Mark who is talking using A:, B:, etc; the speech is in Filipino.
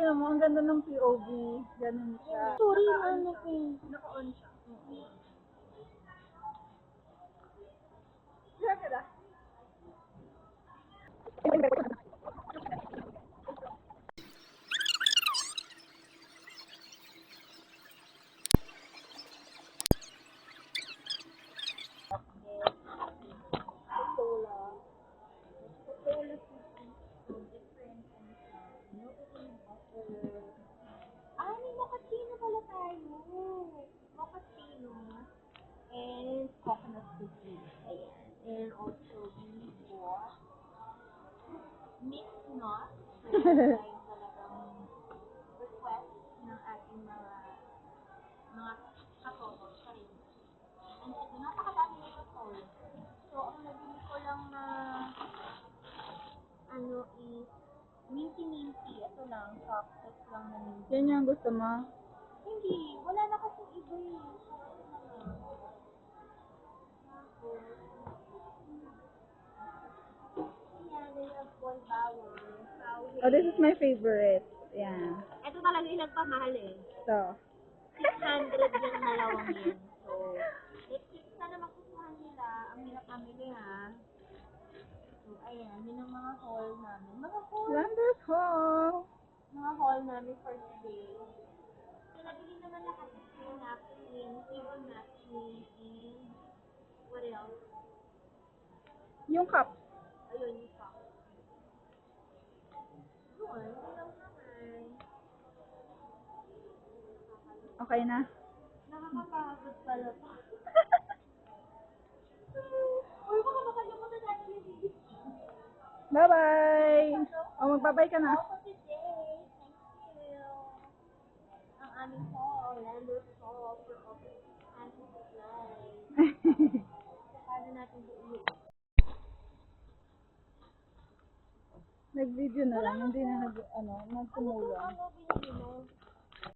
A: tingnan mo, ang ganda ng POV. Ganun siya.
B: Sorry, ano ko.
A: Naka-on siya. Diyan ka na.
B: Ay, may mochaccino pala tayo. Mochaccino. And coconut cookies. Ayan. And also, we bought mixed nuts. So, like talagang request ng ating mga katoto. Sorry. And ito, napakadami nito po. So, ang nabili ko lang na ano is minty. Ito lang, chocolate lang na minty.
A: Yan yung gusto mo?
B: Hindi, wala na kasing iba eh. So, ito na lang. Yan, they have one power.
A: Oh, this is my favorite. Yan.
B: Ito talaga yung nagpamahal eh.
A: So.
B: 600 yung dalawang yan. So, sana makukuhan nila. Ang hirap namili ha. So, ayan, yun ang mga haul namin.
A: Wonderful!
B: Mga haul namin for today. So, nabili naman lahat ng napkin, table napkin, and what else?
A: Yung cup.
B: Ayun, yung cup. Yun, yun lang naman.
A: Okay na?
B: Nakakapagod pala pa. Uy, baka makalimutan natin yung video.
A: Bye-bye! Oh, magbabay ka na.
B: For today, thank you. Ang aming haul, Orlando Haul for Office and Supplies. Paano natin buuin?
A: Nag-video na lang, hindi na nagtumulong.
B: Ano binili mo?